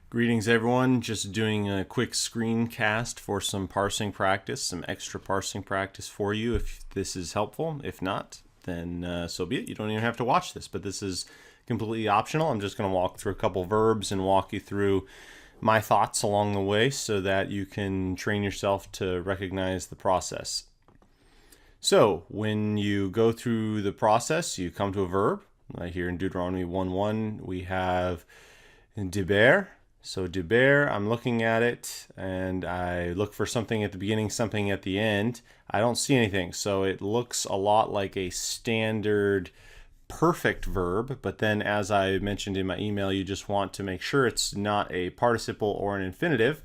Greetings, everyone. Just doing a quick screencast for some parsing practice, some extra parsing practice for you if this is helpful. If not, then so be it. You don't even have to watch this, but this is completely optional. I'm just going to walk through a couple verbs and walk you through my thoughts along the way so that you can train yourself to recognize the process. So when you go through the process, you come to a verb. Here in Deuteronomy 1:1, we have diber. So diber, I'm looking at it and I look for something at the beginning, something at the end. I don't see anything. So it looks a lot like a standard perfect verb, but then as I mentioned in my email, you just want to make sure it's not a participle or an infinitive.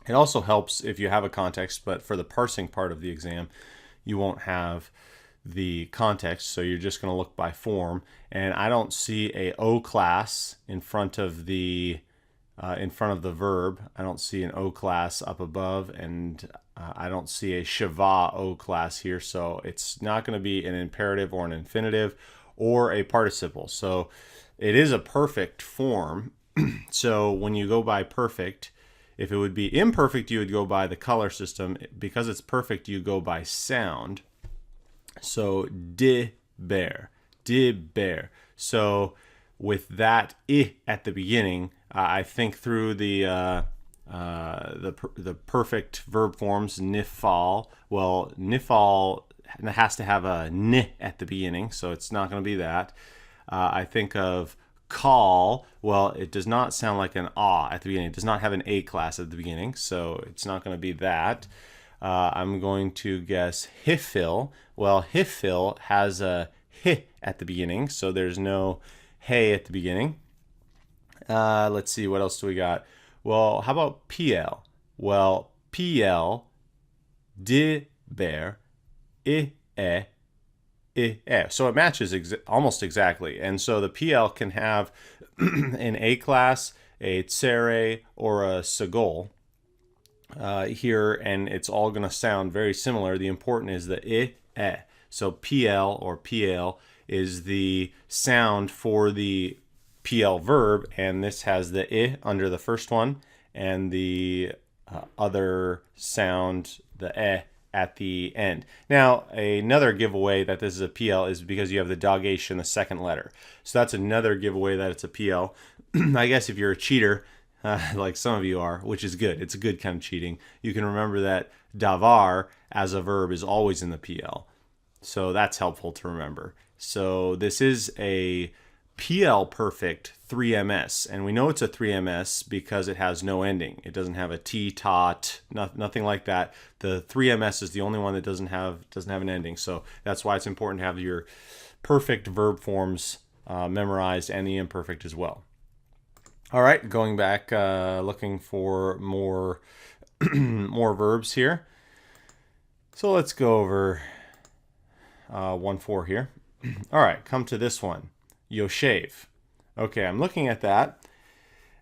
It also helps if you have a context, but for the parsing part of the exam, you won't have the context, so you're just going to look by form. And I don't see a O class in front of the verb. I don't see an O class up above, and I don't see a Shiva O class here, so it's not going to be an imperative or an infinitive or a participle. So it is a perfect form. So when you go by perfect, if it would be imperfect, you would go by the color system. Because it's perfect, you go by sound. So diber. So with that I at the beginning, I think through the perfect verb forms. Nifal. Well, nifal has to have a n at the beginning, so it's not going to be that. I think of call. Well, it does not sound like an ah at the beginning. It does not have an a class at the beginning, so it's not going to be that. I'm going to guess hifil. Well, hifil has a hi at the beginning, so there's no hey at the beginning. Let's see, what else do we got? Well, how about PL? Well, PL, diber, I. So it matches almost exactly. And so the PL can have an A class, a tsere, or a sagol here, and it's all going to sound very similar. The important is the I. So PL or PL is the sound for the PL verb, and this has the I under the first one, and the other sound, the E, at the end. Now, another giveaway that this is a PL is because you have the dogation in the second letter. So that's another giveaway that it's a PL. I guess if you're a cheater, like some of you are, which is good. It's a good kind of cheating. You can remember that davar as a verb is always in the PL. So that's helpful to remember. So this is a PL perfect 3MS, and we know it's a 3MS because it has no ending. It doesn't have a T, tot, nothing like that. The 3MS is the only one that doesn't have an ending. So that's why it's important to have your perfect verb forms memorized and the imperfect as well. All right, going back, looking for more more verbs here. So let's go over 1-4 here. All right, come to this one. Yoshev. Okay, I'm looking at that,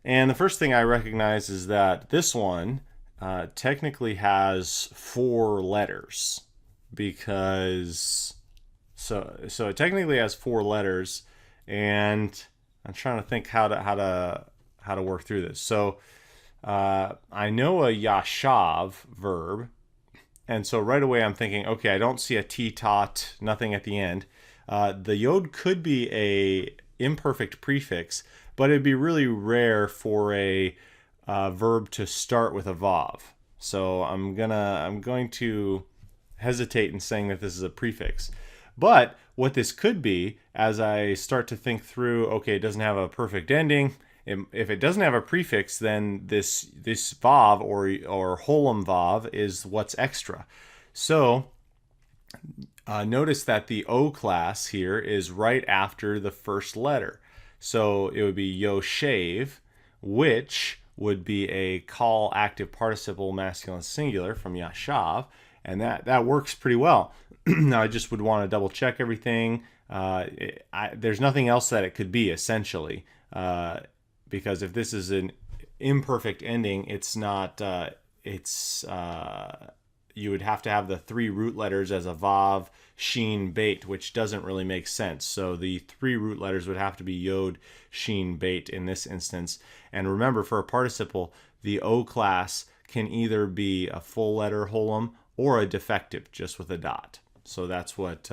and the first thing I recognize is that this one technically has 4 letters, because so it technically has 4 letters, and I'm trying to think how to work through this. So I know a yashav verb, and so right away I'm thinking, okay, I don't see a t, tot, nothing at the end. The yod could be a imperfect prefix, but it'd be really rare for a verb to start with a vav. So I'm going to hesitate in saying that this is a prefix. But what this could be, as I start to think through, okay, it doesn't have a perfect ending. If it doesn't have a prefix, then this vav or holum vav is what's extra. So notice that the O class here is right after the first letter. So it would be yoshev, which would be a call active participle masculine singular from yashav, and that works pretty well. Now I just would want to double check everything. There's nothing else that it could be, essentially, because if this is an imperfect ending, it's not you would have to have the 3 root letters as a vav, sheen, bait, which doesn't really make sense. So the 3 root letters would have to be yod, sheen, bait in this instance. And remember, for a participle, the O class can either be a full letter holum or a defective, just with a dot. So that's what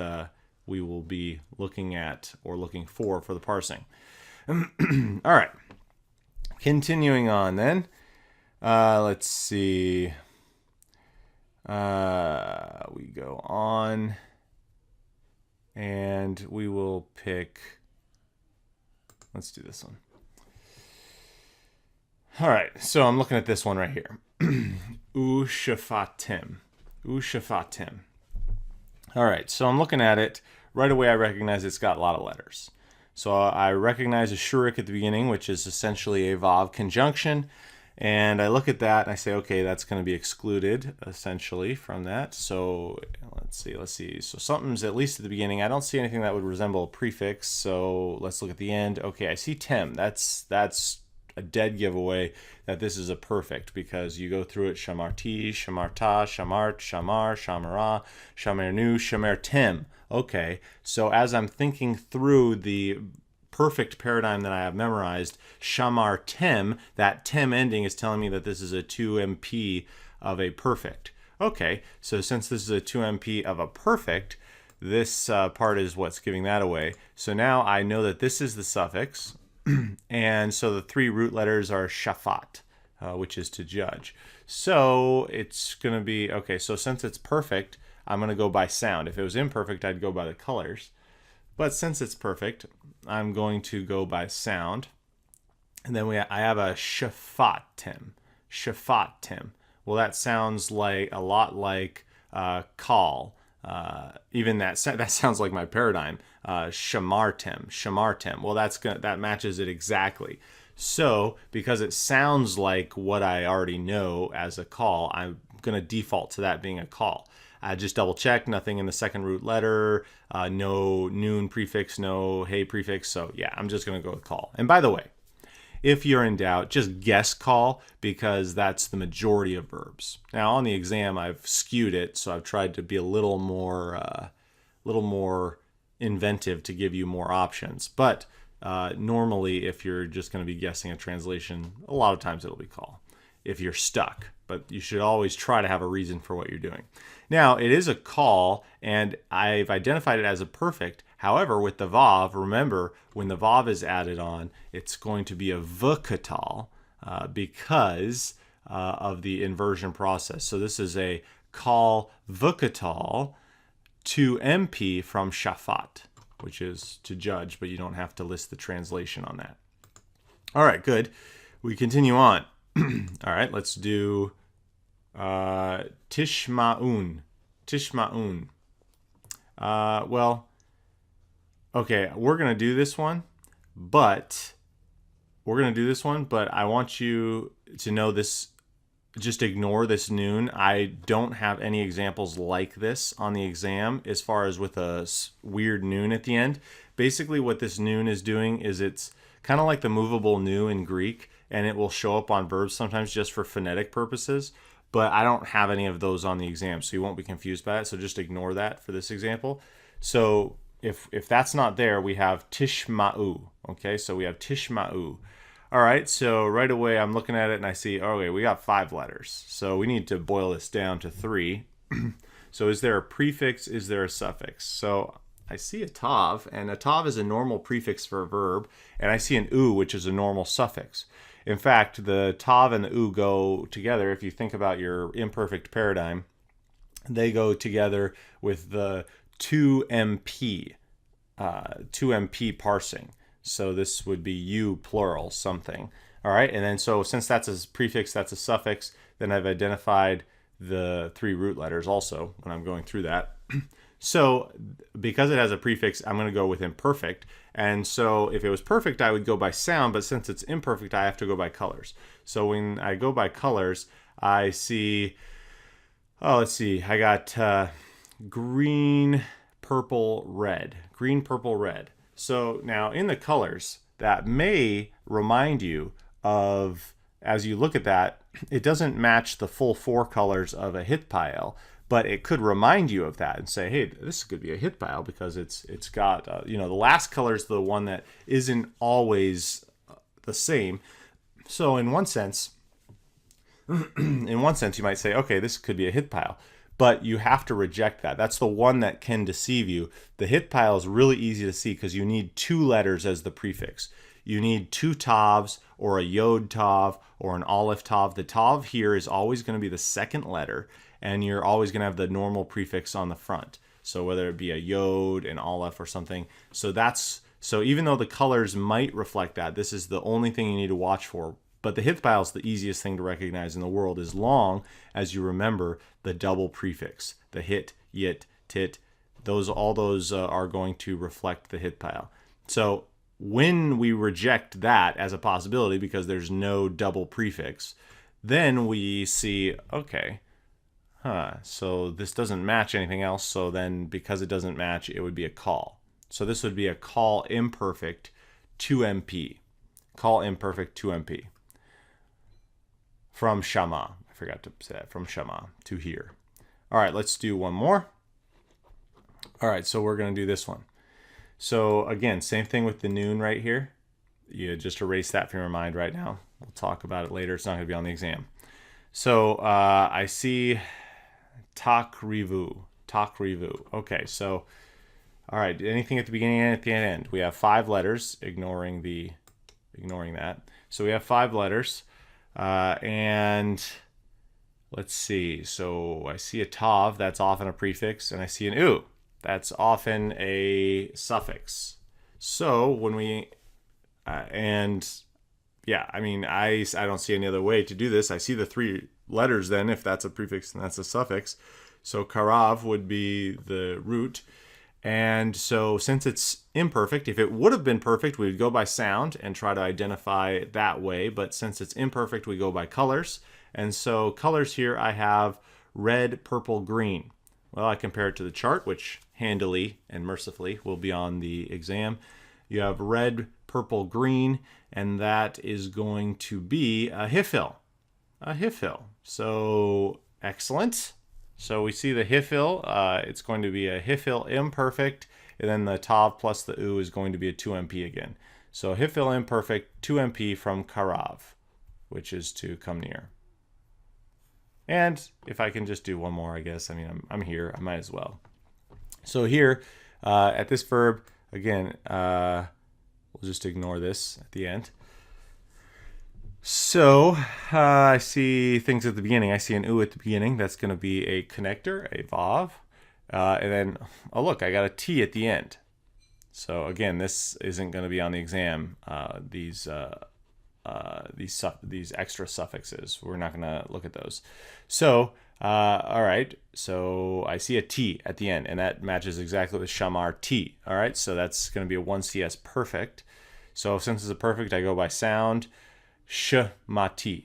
we will be looking at or looking for the parsing. All right. Continuing on then. Let's see. We go on and we will pick, let's do this one. All right, so I'm looking at this one right here. Ushafatim. Ushafatim. All right, so I'm looking at it. Right away I recognize it's got a lot of letters. So I recognize a shurik at the beginning, which is essentially a vav conjunction. And I look at that and I say, okay, that's going to be excluded essentially from that. So let's see. So something's at least at the beginning. I don't see anything that would resemble a prefix. So let's look at the end. Okay, I see tem. That's a dead giveaway that this is a perfect, because you go through it: shamarti, shamarta, shamart, shamar, shamara, shamernu, shamertem. Okay, so as I'm thinking through the perfect paradigm that I have memorized, shamartem, that tem ending is telling me that this is a 2MP of a perfect. Okay, so since this is a 2MP of a perfect, this part is what's giving that away. So now I know that this is the suffix, and so the 3 root letters are shafat, which is to judge. So it's going to be, okay, so since it's perfect, I'm going to go by sound. If it was imperfect, I'd go by the colors. But since it's perfect, I'm going to go by sound. And then I have a shafatim. Shafatim. Well, that sounds like a lot like call. Even that sounds like my paradigm. Shamartem. Well, that matches it exactly. So because it sounds like what I already know as a call, I'm going to default to that being a call. I just double check, nothing in the second root letter, no noon prefix, no hey prefix. So yeah, I'm just going to go with call. And by the way, if you're in doubt, just guess call, because that's the majority of verbs. Now on the exam, I've skewed it, so I've tried to be a little more inventive to give you more options. But normally, if you're just going to be guessing a translation, a lot of times it'll be call if you're stuck. But you should always try to have a reason for what you're doing. Now, it is a call, and I've identified it as a perfect. However, with the vav, remember, when the vav is added on, it's going to be a vkatal because of the inversion process. So this is a call vkatal to MP from shafat, which is to judge, but you don't have to list the translation on that. All right, good. We continue on. All right, let's do tishma'un. Tishma'un. Well, okay, we're going to do this one, but I want you to know this. Just ignore this noon. I don't have any examples like this on the exam as far as with a weird noon at the end. Basically, what this noon is doing is it's kind of like the movable nu in Greek, and it will show up on verbs sometimes just for phonetic purposes. But I don't have any of those on the exam, so you won't be confused by it. So just ignore that for this example. So if that's not there, we have tishma'u. Okay, so we have tishma'u. All right, so right away I'm looking at it and I see, okay, we got 5 letters. So we need to boil this down to 3. So is there a prefix? Is there a suffix? So I see a tav, and a tav is a normal prefix for a verb, and I see an u, which is a normal suffix. In fact, the tav and the u go together. If you think about your imperfect paradigm, they go together with the 2MP parsing. So this would be you plural something. All right, and then so since that's a prefix, that's a suffix, then I've identified the 3 root letters also when I'm going through that. So because it has a prefix, I'm going to go with imperfect. And so if it was perfect, I would go by sound, but since it's imperfect, I have to go by colors. So when I go by colors, I see, let's see, I got green, purple, red. Green, purple, red. So now in the colors, that may remind you of as you look at that, it doesn't match the full 4 colors of a hit pile, but it could remind you of that and say, hey, this could be a hit pile because it's got, the last color is the one that isn't always the same. So in one sense, you might say, okay, this could be a hit pile, but you have to reject that. That's the one that can deceive you. The hit pile is really easy to see because you need 2 letters as the prefix. You need 2 tavs or a yod tav or an aleph tav. The tav here is always going to be the second letter, and you're always going to have the normal prefix on the front. So whether it be a yod, an aleph, or something. So even though the colors might reflect that, this is the only thing you need to watch for. But the hit pile is the easiest thing to recognize in the world, as long as you remember the double prefix, the hit, yit, tit. All those are going to reflect the hit pile. So when we reject that as a possibility because there's no double prefix, then we see, okay, so this doesn't match anything else. So then because it doesn't match, it would be a call. So this would be a call imperfect 2MP. Call imperfect 2MP. From Shama. I forgot to say that. From Shama, to here. All right, let's do one more. All right, so we're going to do this one. So again, same thing with the noon right here. You just erase that from your mind right now. We'll talk about it later. It's not going to be on the exam. So I see takrivu. Okay, so all right, anything at the beginning and at the end. We have 5 letters, ignoring that. So we have 5 letters, and let's see. So I see a tav, that's often a prefix, and I see an u, that's often a suffix. So when we I don't see any other way to do this. I see the 3 letters then, if that's a prefix and that's a suffix. So karav would be the root. And so since it's imperfect, if it would have been perfect, we would go by sound and try to identify it that way. But since it's imperfect, we go by colors. And so colors here, I have red, purple, green. Well, I compare it to the chart, which handily and mercifully will be on the exam. You have red, purple, green, and that is going to be a hifil. So excellent. So we see the hifil, it's going to be a hifil imperfect, and then the tav plus the u is going to be a 2MP again. So hifil imperfect, 2MP from karav, which is to come near. And if I can just do one more, I guess. I mean, I'm here, I might as well. So here, at this verb, again, we'll just ignore this at the end. So I see things at the beginning. I see an u at the beginning. That's going to be a connector, a vav. And then, oh look, I got a t at the end. So again, this isn't going to be on the exam. These extra suffixes, we're not going to look at those. So all right, so I see a t at the end, and that matches exactly with shamar t. All right, so that's going to be a 1CS perfect. So since it's a perfect, I go by sound. Shemati.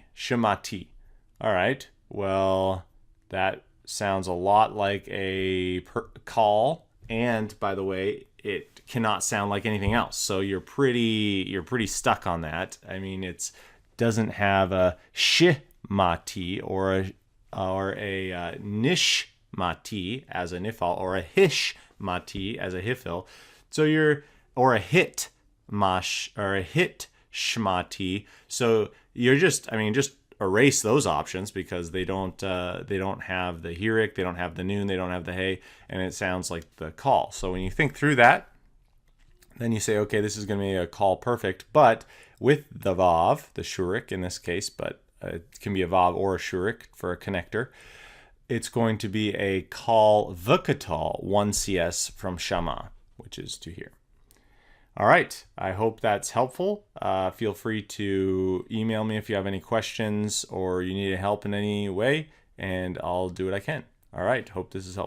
All right, well, that sounds a lot like a call, and by the way, it cannot sound like anything else. So you're pretty stuck on that. I mean, it doesn't have a shemati or a nishmati as a nifal, or a hishmati as a hifil. So or a hit mash or a hit shmati. So you're just erase those options because they don't have the hirik, they don't have the noon, they don't have the hey, and it sounds like the call. So when you think through that, then you say, okay, this is going to be a call perfect, but with the vav, the shurik in this case, but it can be a vav or a shurik for a connector. It's going to be a call v'katal 1CS from shama, which is to here. All right, I hope that's helpful. Feel free to email me if you have any questions or you need help in any way, and I'll do what I can. All right, hope this is helpful.